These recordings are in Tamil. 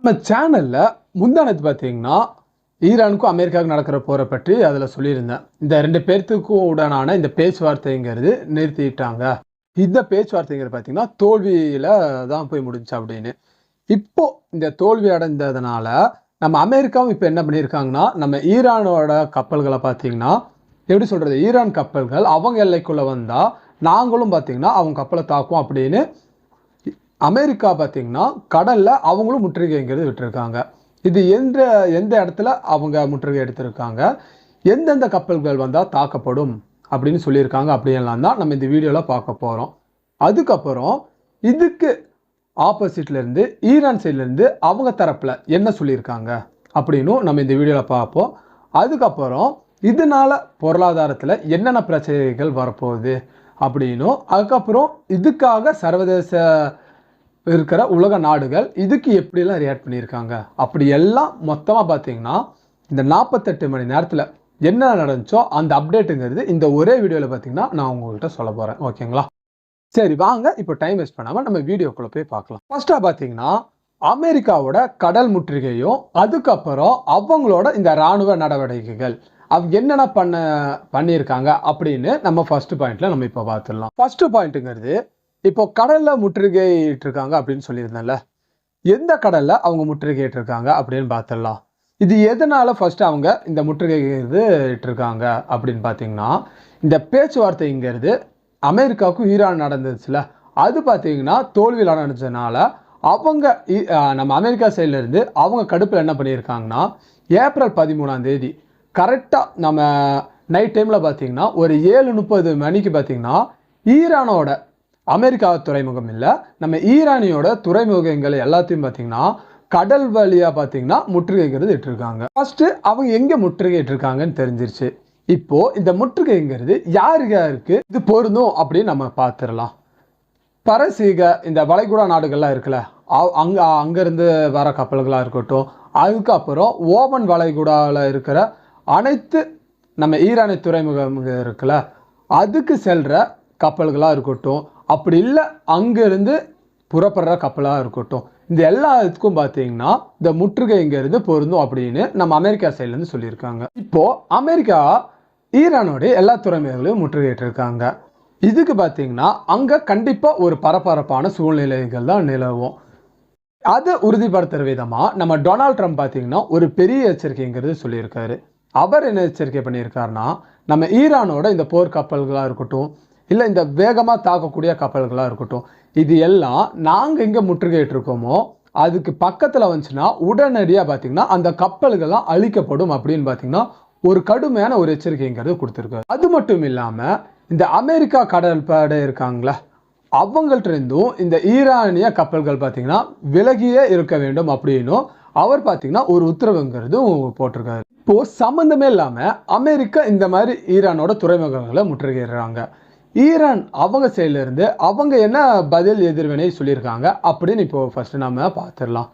நம்ம சேனல்ல முந்தானத்து பார்த்தீங்கன்னா ஈரானுக்கும் அமெரிக்காவுக்கும் நடக்கிற போரை பற்றி அதில் சொல்லியிருந்தேன். இந்த 2 பேர்த்துக்கும் உடனான இந்த பேச்சுவார்த்தைங்கிறது நிறுத்திட்டாங்க. இந்த பேச்சுவார்த்தைங்கிறது பார்த்தீங்கன்னா தோல்வியில தான் போய் முடிஞ்சுச்சு அப்படின்னு. இப்போ இந்த தோல்வி அடைந்ததுனால நம்ம அமெரிக்காவும் இப்போ என்ன பண்ணியிருக்காங்கன்னா, நம்ம ஈரானோட கப்பல்களை பார்த்தீங்கன்னா எப்படி சொல்றது, ஈரான் கப்பல்கள் அவங்க எல்லைக்குள்ள வந்தா நாங்களும் பார்த்தீங்கன்னா அவங்க கப்பலை தாக்குவோம் அப்படின்னு அமெரிக்கா பார்த்தீங்கன்னா கடல்ல அவங்களும் முற்றுகைங்கிறது விட்டுருக்காங்க. இது எந்த இடத்துல அவங்க முற்றுகை எடுத்திருக்காங்க, எந்தெந்த கப்பல்கள் வந்தால் தாக்கப்படும் அப்படின்னு சொல்லியிருக்காங்க. அப்படியெல்லாம் தான் நம்ம இந்த வீடியோவில் பார்க்க போகிறோம். அதுக்கப்புறம் இதுக்கு ஆப்போசிட்ல இருந்து ஈரான் சைட்லேருந்து அவங்க தரப்பில் என்ன சொல்லியிருக்காங்க அப்படின்னும் நம்ம இந்த வீடியோவில் பார்ப்போம். அதுக்கப்புறம் இதனால பொருளாதாரத்தில் என்னென்ன பிரச்சனைகள் வரப்போகுது அப்படின்னும், அதுக்கப்புறம் இதுக்காக சர்வதேச இருக்கிற உலக நாடுகள் இதுக்கு எப்படிலாம் ரியாக்ட் பண்ணியிருக்காங்க அப்படி எல்லாம் மொத்தமாக பார்த்தீங்கன்னா இந்த 48 மணி நேரத்தில் என்ன நடந்துச்சோ அந்த அப்டேட்டுங்கிறது இந்த ஒரே வீடியோவில் பார்த்தீங்கன்னா நான் உங்கள்கிட்ட சொல்ல போகிறேன். ஓகேங்களா? சரி, வாங்க இப்போ டைம் வேஸ்ட் பண்ணாமல் நம்ம வீடியோக்குள்ளே போய் பார்க்கலாம். ஃபர்ஸ்ட்டாக பார்த்தீங்கன்னா அமெரிக்காவோட கடல் முற்றுகையும் அதுக்கப்புறம் அவங்களோட இந்த இராணுவ நடவடிக்கைகள் அவங்க என்னென்ன பண்ணியிருக்காங்க அப்படின்னு நம்ம ஃபர்ஸ்ட் பாயிண்ட்ல நம்ம இப்போ பார்த்துடலாம். ஃபர்ஸ்ட் பாயிண்ட்டுங்கிறது இப்போ கடல்ல முற்றுகையிட்டு இருக்காங்க அப்படின்னு சொல்லியிருந்தேன்ல, எந்த கடல்ல அவங்க முற்றுகையிட்டு இருக்காங்க அப்படின்னு பார்த்துடலாம். இது எதனால ஃபர்ஸ்ட் அவங்க இந்த முற்றுகை இருக்காங்க அப்படின்னு பார்த்தீங்கன்னா, இந்த பேச்சுவார்த்தைங்கிறது அமெரிக்காவுக்கும் ஈரான் நடந்துச்சுல, அது பார்த்தீங்கன்னா தோல்வியில் நடந்ததுனால அவங்க நம்ம அமெரிக்கா சைட்ல இருந்து அவங்க கடுப்பில் என்ன பண்ணியிருக்காங்கன்னா, ஏப்ரல் 13ஆம் தேதி கரெக்டாக நம்ம நைட் டைமில் பார்த்தீங்கன்னா ஒரு 7:30 மணிக்கு பார்த்தீங்கன்னா ஈரானோட அமெரிக்கா துறைமுகம் இல்லை, நம்ம ஈரானியோட துறைமுகங்கள் எல்லாத்தையும் பார்த்தீங்கன்னா கடல் வழியாக பார்த்தீங்கன்னா முற்றுகைங்கிறது இட்டிருக்காங்க. ஃபர்ஸ்ட் அவங்க எங்கே முற்றுகையிட்டு இருக்காங்கன்னு தெரிஞ்சிருச்சு. இப்போ இந்த முற்றுகைங்கிறது யாருக்கு இது பொருந்தும் அப்படின்னு நம்ம பார்த்துடலாம். பரசீக இந்த வளைகுடா நாடுகள்லாம் இருக்குல்ல, அங்கேருந்து வர கப்பல்களாக இருக்கட்டும், அதுக்கப்புறம் ஓமன் வளைகுடாவில் இருக்கிற அனைத்து நம்ம ஈரானிய துறைமுகம் இருக்குல்ல அதுக்கு செல்கிற கப்பல்களாக இருக்கட்டும், அப்படி இல்லை அங்கேருந்து புறப்படுற கப்பலாக இருக்கட்டும், இந்த எல்லாத்துக்கும் பார்த்தீங்கன்னா இந்த முற்றுகைங்கிறது பொருந்தும் அப்படின்னு நம்ம அமெரிக்கா சைட்லேருந்து சொல்லியிருக்காங்க. இப்போது அமெரிக்கா ஈரானோடைய எல்லா துறைமுகங்களையும் முற்றுகையிட்டு இருக்காங்க. இதுக்கு பார்த்தீங்கன்னா அங்கே கண்டிப்பாக ஒரு பரபரப்பான சூழ்நிலைகள் தான் நிலவும். அதை உறுதிப்படுத்துகிற விதமாக நம்ம டொனால்ட் ட்ரம்ப் பார்த்தீங்கன்னா ஒரு பெரிய எச்சரிக்கைங்கிறது சொல்லியிருக்காரு. அவர் என்ன எச்சரிக்கை பண்ணியிருக்காருன்னா, நம்ம ஈரானோட இந்த போர் கப்பல்களாக இருக்கட்டும், இல்லை இந்த வேகமாக தாக்கக்கூடிய கப்பல்களாக இருக்கட்டும், இது எல்லாம் நாங்கள் எங்கே முற்றுகையிட்டு இருக்கோமோ அதுக்கு பக்கத்தில் வந்துச்சுன்னா உடனடியாக பார்த்தீங்கன்னா அந்த கப்பல்கள்லாம் அழிக்கப்படும் அப்படின்னு பார்த்தீங்கன்னா ஒரு கடுமையான ஒரு எச்சரிக்கைங்கிறது கொடுத்துருக்காரு. அது மட்டும் இல்லாமல் இந்த அமெரிக்கா கடற்படை இருக்காங்களா, அவங்கள்ட்ட இருந்தும் இந்த ஈரானிய கப்பல்கள் பார்த்தீங்கன்னா விலகியே இருக்க வேண்டும் அப்படின்னும் அவர் பார்த்தீங்கன்னா ஒரு உத்தரவுங்கிறதும் போட்டிருக்காரு. இப்போ சம்மந்தமே இல்லாமல் அமெரிக்கா இந்த மாதிரி ஈரானோட துறைமுகங்களை முற்றுகையிடுறாங்க. ஈரான் அவங்க சைட்ல இருந்து அவங்க என்ன பதில் எதிர்வினை சொல்லியிருக்காங்க அப்படின்னு இப்போ ஃபர்ஸ்ட் நம்ம பார்த்துடலாம்.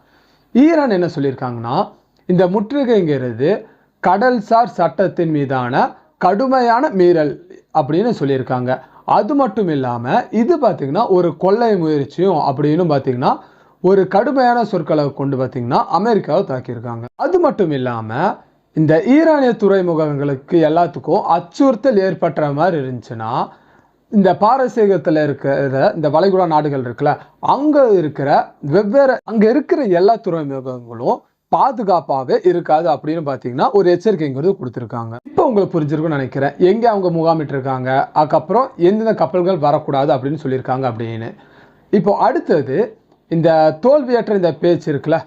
ஈரான் என்ன சொல்லியிருக்காங்கன்னா, இந்த முற்றுகைங்கிறது கடல்சார் சட்டத்தின் மீதான கடுமையான மீறல் அப்படின்னு சொல்லியிருக்காங்க. அது மட்டும் இல்லாமல் இது பார்த்தீங்கன்னா ஒரு கொள்ளை முயற்சியும் அப்படின்னு பார்த்தீங்கன்னா ஒரு கடுமையான சொற்களை கொண்டு பார்த்தீங்கன்னா அமெரிக்காவை தாக்கியிருக்காங்க. அது மட்டும் இல்லாமல் இந்த ஈரானிய துறைமுகங்களுக்கு எல்லாத்துக்கும் அச்சுறுத்தல் ஏற்படுற மாதிரி இருந்துச்சுன்னா இந்த பாரசீகத்தில் இருக்கிற இந்த வளைகுடா நாடுகள் இருக்குல்ல, அங்கே இருக்கிற அங்கே இருக்கிற எல்லா துறைமுகங்களும் பாதுகாப்பாகவே இருக்காது அப்படின்னு பார்த்தீங்கன்னா ஒரு எச்சரிக்கைங்கிறது கொடுத்துருக்காங்க. இப்போ உங்களுக்கு புரிஞ்சிருக்கும்னு நினைக்கிறேன் எங்கே அவங்க முகாமிட்டு இருக்காங்க, அதுக்கப்புறம் எந்தெந்த கப்பல்கள் வரக்கூடாது அப்படின்னு சொல்லியிருக்காங்க அப்படின்னு. இப்போ அடுத்தது இந்த தோல்வியற்ற இந்த பேச்சு இருக்குல்ல,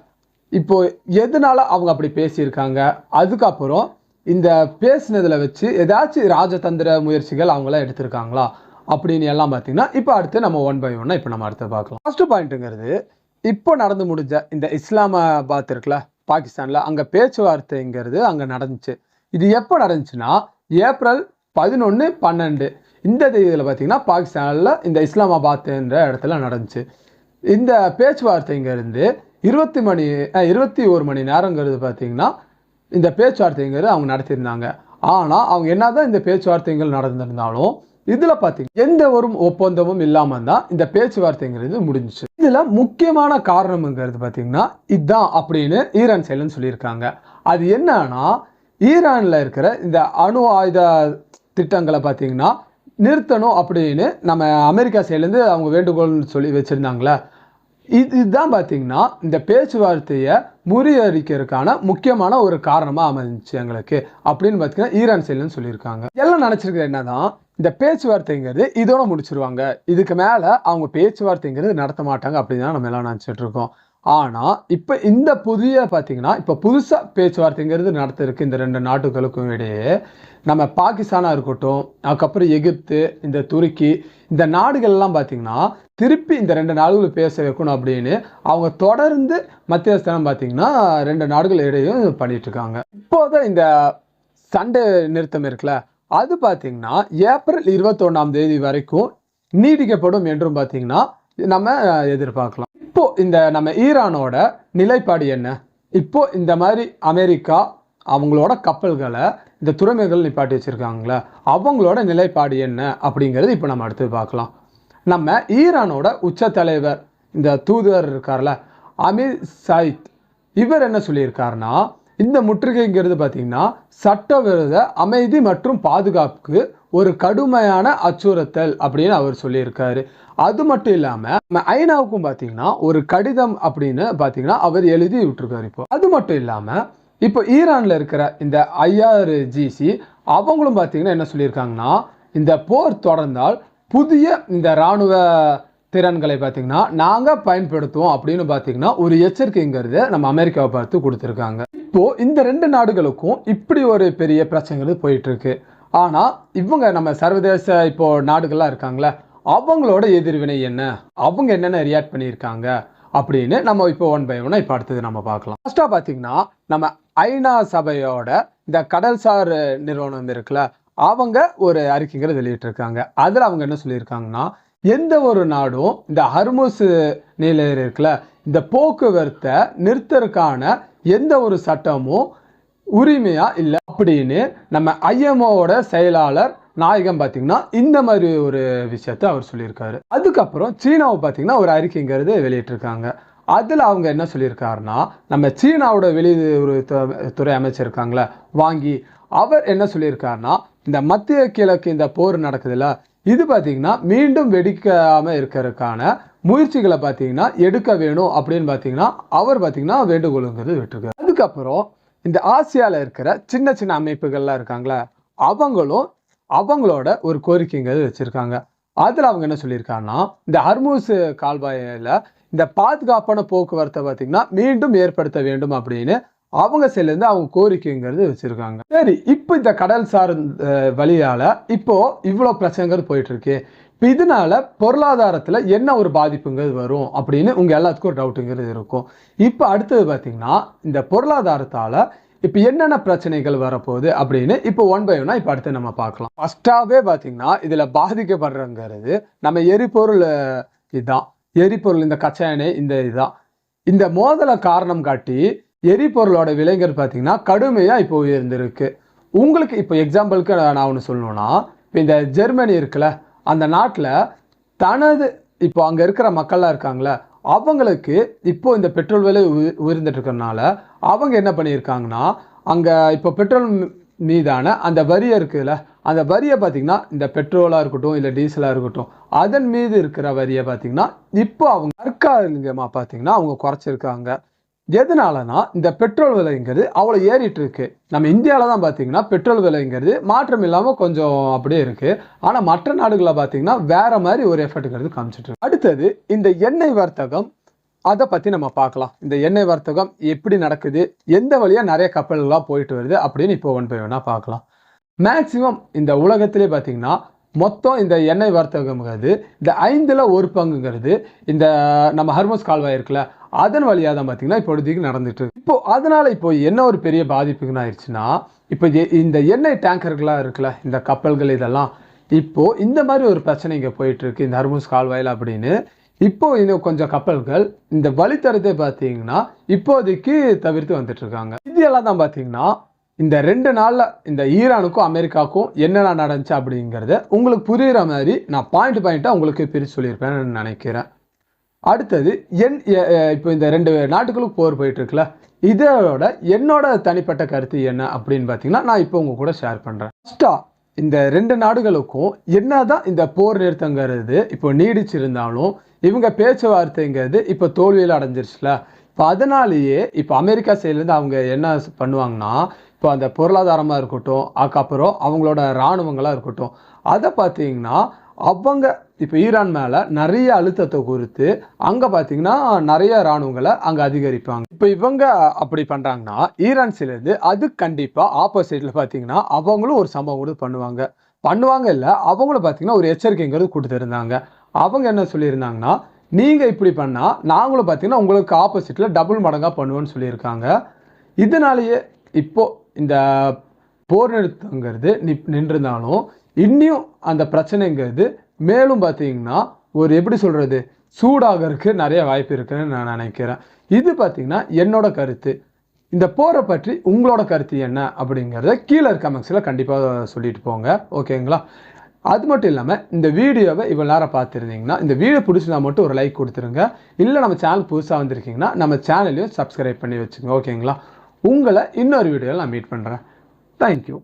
இப்போ எதனால அவங்க அப்படி பேசியிருக்காங்க, அதுக்கப்புறம் இந்த பேசினதில் வச்சு ஏதாச்சும் ராஜதந்திர முயற்சிகள் அவங்களாம் எடுத்திருக்காங்களா அப்படின்னு எல்லாம் பார்த்தீங்கன்னா இப்போ அடுத்து நம்ம 1 by 1 இப்போ நம்ம அடுத்து பார்க்கலாம். ஃபர்ஸ்ட் பாயிண்ட்டுங்கிறது இப்போ நடந்து முடிஞ்ச இந்த இஸ்லாமாபாத் இருக்குல்ல பாகிஸ்தானில், அங்கே பேச்சுவார்த்தைங்கிறது அங்கே நடந்துச்சு. இது எப்போ நடந்துச்சுன்னா ஏப்ரல் 11, 12 இந்த தேதியில் பார்த்தீங்கன்னா பாகிஸ்தானில் இந்த இஸ்லாமாபாத் என்ற இடத்துல நடந்துச்சு. இந்த பேச்சுவார்த்தைங்கிறது 21 மணி நேரங்கிறது பார்த்தீங்கன்னா இந்த பேச்சுவார்த்தைங்கிறது அவங்க நடத்தியிருந்தாங்க. ஆனால் அவங்க என்னதான் இந்த பேச்சுவார்த்தைகள் நடந்திருந்தாலும் இதுல பாத்தீங்கன்னா எந்த ஒரு ஒப்பந்தமும் இல்லாம தான் இந்த பேச்சுவார்த்தைங்கிறது முடிஞ்சிச்சு. இதுல முக்கியமான காரணம்ங்கிறது பாத்தீங்கன்னா இதுதான் அப்படின்னு ஈரான் சைடுன்னு சொல்லியிருக்காங்க. அது என்னன்னா, ஈரான்ல இருக்கிற இந்த அணு ஆயுத திட்டங்களை பாத்தீங்கன்னா நிறுத்தணும் அப்படின்னு நம்ம அமெரிக்கா சைட்லேருந்து அவங்க வேண்டுகோள்னு சொல்லி வச்சிருந்தாங்களே, இதுதான் பார்த்தீங்கன்னா இந்த பேச்சுவார்த்தையை முறியடிக்கிறதுக்கான முக்கியமான ஒரு காரணமாக அமைஞ்சிச்சு எங்களுக்கு அப்படின்னு பார்த்தீங்கன்னா ஈரான் சைட்லன்னு சொல்லியிருக்காங்க. எல்லாம் நினச்சிருக்கிறது என்னதான், இந்த பேச்சுவார்த்தைங்கிறது இதோட முடிச்சிருவாங்க, இதுக்கு மேலே அவங்க பேச்சுவார்த்தைங்கிறது நடத்த மாட்டாங்க அப்படின்னு தான் நம்ம எல்லாம் நினச்சிட்டு இருக்கோம். ஆனால் இப்போ இந்த பார்த்தீங்கன்னா இப்போ புதுசாக பேச்சுவார்த்தைங்கிறது நடத்திருக்கு இந்த ரெண்டு நாட்டுகளுக்கும் இடையே. நம்ம பாகிஸ்தானாக இருக்கட்டும், அதுக்கப்புறம் எகிப்து, இந்த துருக்கி, இந்த நாடுகள்லாம் பார்த்தீங்கன்னா திருப்பி இந்த ரெண்டு நாடுகளும் பேச வைக்கணும் அப்படின்னு அவங்க தொடர்ந்து மத்தியஸ்தானம் பார்த்தீங்கன்னா ரெண்டு நாடுகள் இடையும் பண்ணிட்டு இருக்காங்க. இப்போதான் இந்த சண்டை நிறுத்தம் இருக்குல்ல, அது பார்த்தீங்கன்னா ஏப்ரல் 21 வரைக்கும் நீடிக்கப்படும் என்றும் பார்த்தீங்கன்னா நம்ம எதிர்பார்க்கலாம். இப்போ இந்த நம்ம ஈரானோட நிலைப்பாடு என்ன? இப்போ இந்த மாதிரி அமெரிக்கா அவங்களோட கப்பல்களை இந்த துறைமுகங்கள் நிப்பாட்டி வச்சிருக்காங்களே, அவங்களோட நிலைப்பாடு என்ன அப்படிங்கிறது இப்போ நம்ம அடுத்து பார்க்கலாம். நம்ம ஈரானோட உச்ச தலைவர் இந்த தூதுவர் இருக்கார்ல அமீர் சயித், இவர் என்ன சொல்லியிருக்காருன்னா, இந்த முற்றுகைங்கிறது பார்த்தீங்கன்னா சட்டவிரோத அமைதி மற்றும் பாதுகாப்புக்கு ஒரு கடுமையான அச்சுறுத்தல் அப்படின்னு அவர் சொல்லியிருக்காரு. அது மட்டும் இல்லாமல் நம்ம ஐநாவுக்கும் பார்த்தீங்கன்னா ஒரு கடிதம் அப்படின்னு பார்த்தீங்கன்னா அவர் எழுதி விட்டுருக்காரு. இப்போ அது மட்டும் இல்லாமல் இப்போ ஈரானில் இருக்கிற இந்த IRGC அவங்களும் பார்த்தீங்கன்னா என்ன சொல்லியிருக்காங்கன்னா, இந்த போர் தொடர்ந்தால் புதிய இந்த இராணுவ திறன்களை பார்த்தீங்கன்னா நாங்கள் பயன்படுத்துவோம் அப்படின்னு பார்த்தீங்கன்னா ஒரு எச்சரிக்கைங்கிறத நம்ம அமெரிக்காவை பார்த்து கொடுத்துருக்காங்க. இப்போ இந்த ரெண்டு நாடுகளுக்கும் இப்படி ஒரு பெரிய பிரச்சனைகள் போயிட்டு இருக்கு. ஆனால் இவங்க நம்ம சர்வதேச இப்போ நாடுகள்லாம் இருக்காங்களே, அவங்களோட எதிர்வினை என்ன, அவங்க என்னென்ன ரியாக்ட் பண்ணியிருக்காங்க அப்படின்னு நம்ம இப்போ ஒன் பை ஒன்னா இப்போ அடுத்தது நம்ம பார்க்கலாம். ஃபர்ஸ்டா பார்த்தீங்கன்னா நம்ம ஐநா சபையோட இந்த கடல்சார் நிறுவனம் இருக்குல்ல, அவங்க ஒரு அறிக்கைங்கிறது வெளியிட்டிருக்காங்க. அதில் அவங்க என்ன சொல்லியிருக்காங்கன்னா, எந்த ஒரு நாடும் இந்த ஹர்முஸ் நீலர் இருக்குல்ல, இந்த போக்குவரத்தை நிறுத்தறதுக்கான எந்த ஒரு சட்டமும் உரிமையா இல்லை அப்படின்னு நம்ம IMOவோட செயலாளர் நாயகம் பார்த்தீங்கன்னா இந்த மாதிரி ஒரு விஷயத்த அவர் சொல்லியிருக்காரு. அதுக்கப்புறம் சீனாவை பார்த்தீங்கன்னா ஒரு அறிக்கைங்கிறது வெளியிட்டிருக்காங்க. அதில் அவங்க என்ன சொல்லியிருக்காருன்னா, நம்ம சீனாவோட வெளியுறவுத்துறை அமைச்சர் இருக்காங்களே வாங்கி, அவர் என்ன சொல்லியிருக்காருன்னா, இந்த மத்திய கிழக்கு இந்த போர் நடக்குதுல்ல, இது பார்த்தீங்கன்னா மீண்டும் வெடிக்காமல் இருக்கிறதுக்கான முயற்சிகளை பார்த்தீங்கன்னா எடுக்க வேணும் அப்படின்னு பார்த்தீங்கன்னா அவர் பார்த்தீங்கன்னா வேண்டுகோளுங்கிறது விட்டுருக்காரு. அதுக்கப்புறம் இந்த ஆசியாவில் இருக்கிற சின்ன சின்ன அமைப்புகள்லாம் இருக்காங்களே, அவங்களும் அவங்களோட ஒரு கோரிக்கைங்கிறது வச்சுருக்காங்க. அதில் அவங்க என்ன சொல்லியிருக்காங்கன்னா, இந்த ஹர்முஸ் கால்வாயில் இந்த பாதுகாப்பான போக்குவரத்தை பார்த்தீங்கன்னா மீண்டும் ஏற்படுத்த வேண்டும் அப்படின்னு அவங்க சைட்லேருந்து அவங்க கோரிக்கைங்கிறது வச்சுருக்காங்க. சரி, இப்போ இந்த கடல்சார் வழியால் இப்போ இவ்வளோ பிரச்சனைகள் போயிட்டுருக்கு. இப்போ இதனால பொருளாதாரத்தில் என்ன ஒரு பாதிப்புங்கிறது வரும் அப்படின்னு உங்கள் எல்லாத்துக்கும் ஒரு டவுட்டுங்கிறது இருக்கும். இப்போ அடுத்தது பார்த்தீங்கன்னா இந்த பொருளாதாரத்தால் இப்போ என்னென்ன பிரச்சனைகள் வரப்போகுது அப்படின்னு இப்போ ஒன் பை ஒன்னா இப்போ அடுத்து நம்ம பார்க்கலாம். ஃபர்ஸ்டாகவே பார்த்தீங்கன்னா இதில் பாதிக்கப்படுறங்கிறது நம்ம எரிபொருள். இதுதான் எரிபொருள், இந்த கச்சா எண்ணெய், இந்த இதுதான். இந்த மோதலை காரணம் காட்டி எரிபொருளோட விலைங்கிறது பார்த்தீங்கன்னா கடுமையாக இப்போ உயர்ந்திருக்கு. உங்களுக்கு இப்போ எக்ஸாம்பிளுக்கு நான் ஒன்று சொல்லணும்னா, இப்போ இந்த ஜெர்மனி இருக்குல்ல, அந்த நாட்டில் தனது இப்போ அங்கே இருக்கிற மக்கள்லாம் இருக்காங்களே, அவங்களுக்கு இப்போ இந்த பெட்ரோல் விலை உயர்ந்துட்டு இருக்கிறதுனால அவங்க என்ன பண்ணியிருக்காங்கன்னா, அங்கே இப்போ பெட்ரோல் மீதான அந்த வரியை இருக்குதுல்ல, அந்த வரியை பார்த்தீங்கன்னா இந்த பெட்ரோலாக இருக்கட்டும் இல்லை டீசலாக இருக்கட்டும் அதன் மீது இருக்கிற வரியை பார்த்தீங்கன்னா இப்போ அவங்க தற்காலிகமாக பார்த்தீங்கன்னா அவங்க குறைச்சிருக்காங்க. எதனாலனா இந்த பெட்ரோல் விலைங்கிறது அவ்வளோ ஏறிட்டு இருக்கு. நம்ம இந்தியாவில் தான் பார்த்தீங்கன்னா பெட்ரோல் விலைங்கிறது மாற்றம் இல்லாமல் கொஞ்சம் அப்படியே இருக்கு. ஆனால் மற்ற நாடுகளில் பார்த்தீங்கன்னா வேற மாதிரி ஒரு எஃபெக்ட்ங்கிறது காமிச்சிட்டு இருக்கு. அடுத்தது இந்த எண்ணெய் வர்த்தகம், அதை பற்றி நம்ம பார்க்கலாம். இந்த எண்ணெய் வர்த்தகம் எப்படி நடக்குது, எந்த வழியாக நிறைய கப்பல்களாக போயிட்டு வருது அப்படின்னு இப்போ ஒன் பை ஒன்னா பார்க்கலாம். மேக்சிமம் இந்த உலகத்திலே பார்த்தீங்கன்னா மொத்தம் இந்த எண்ணெய் வர்த்தகம்ங்கிறது இந்த 1/5 இந்த நம்ம ஹர்முஸ் கால்வாய் இருக்குல்ல, அதன் வழியாக தான் பார்த்தீங்கன்னா இப்போதைக்கு நடந்துட்டு இருக்கு. இப்போ அதனால இப்போ என்ன ஒரு பெரிய பாதிப்புன்னு ஆயிடுச்சுன்னா, இப்போ இந்த எண்ணெய் டேங்கர்களாக இருக்குல்ல, இந்த கப்பல்கள் இதெல்லாம் இப்போ இந்த மாதிரி ஒரு பிரச்சனை இங்கே போயிட்டு இருக்கு இந்த ஹர்முஸ் கால்வாயில் அப்படின்னு. இப்போ இன்னும் கொஞ்சம் கப்பல்கள் இந்த வழித்தடத்தை பார்த்தீங்கன்னா இப்போதைக்கு தவிர்த்து வந்துட்டு இருக்காங்க. இதெல்லாம் தான் பார்த்தீங்கன்னா இந்த 2 நாளில் இந்த ஈரானுக்கும் அமெரிக்காவுக்கும் என்னென்ன நடந்துச்சு அப்படிங்கிறத உங்களுக்கு புரிகிற மாதிரி நான் பாயிண்ட்டாக உங்களுக்கு பிரித்து சொல்லியிருப்பேன்னு நினைக்கிறேன். அடுத்தது இப்போ இந்த 2 நாட்டுகளுக்கு போர் போயிட்டுருக்குல்ல, இதோட என்னோட தனிப்பட்ட கருத்து என்ன அப்படின்னு பார்த்தீங்கன்னா நான் இப்போ உங்கள் கூட ஷேர் பண்ணுறேன். ஃபஸ்ட்டாக இந்த 2 நாடுகளுக்கும் என்ன தான் இந்த போர் நிறுத்தங்கிறது இப்போ நீடிச்சிருந்தாலும் இவங்க பேச்சுவார்த்தைங்கிறது இப்போ தோல்வியில் அடைஞ்சிருச்சுல. இப்போ அதனாலேயே இப்போ அமெரிக்கா சைட்லேருந்து அவங்க என்ன பண்ணுவாங்கன்னா, இப்போ அந்த பொருளாதாரமாக இருக்கட்டும், அதுக்கப்புறம் அவங்களோட இராணுவங்களாக இருக்கட்டும், அதை பார்த்தீங்கன்னா அவங்க இப்போ ஈரான் மேலே நிறைய அழுத்தத்தை குறித்து அங்கே பார்த்தீங்கன்னா நிறைய இராணுவங்களை அங்கே அதிகரிப்பாங்க. இப்போ இவங்க அப்படி பண்ணுறாங்கன்னா ஈரான் சைட்லேருந்து அது கண்டிப்பாக ஆப்போசிட்டில் பார்த்தீங்கன்னா அவங்களும் ஒரு சம்பவம் கூட பண்ணுவாங்க இல்லை, அவங்களும் பார்த்தீங்கன்னா ஒரு எச்சரிக்கைங்கிறது கொடுத்துருந்தாங்க. அவங்க என்ன சொல்லியிருந்தாங்கன்னா, நீங்கள் இப்படி பண்ணால் நாங்களும் பார்த்தீங்கன்னா உங்களுக்கு ஆப்போசிட்டில் டபுள் மடங்காக பண்ணுவோன்னு சொல்லியிருக்காங்க. இதனாலேயே இப்போது இந்த போர் நிறுத்தங்கிறது நின்றிருந்தாலும் இன்னும் அந்த பிரச்சனைங்கிறது மேலும் பார்த்தீங்கன்னா ஒரு எப்படி சொல்கிறது சூடாகிறதுக்கு நிறைய வாய்ப்பு இருக்குன்னு நான் நினைக்கிறேன். இது பார்த்தீங்கன்னா என்னோட கருத்து. இந்த போரை பற்றி உங்களோட கருத்து என்ன அப்படிங்கிறத கீழே கமெண்ட்ஸில் கண்டிப்பாக சொல்லிட்டு போங்க, ஓகேங்களா? அது மட்டும் இல்லாமல் இந்த வீடியோவை இவ்வளோ நேரம் பார்த்துருந்தீங்கன்னா இந்த வீடியோ பிடிச்சிருந்தா மட்டும் ஒரு லைக் கொடுத்துருங்க. இல்லை நம்ம சேனல் புதுசாக வந்திருக்கீங்கன்னா நம்ம சேனலையும் சப்ஸ்கிரைப் பண்ணி வச்சுங்க, ஓகேங்களா? உங்களை இன்னொரு வீடியோவில் நான் மீட் பண்ணுறேன். தேங்க்யூ.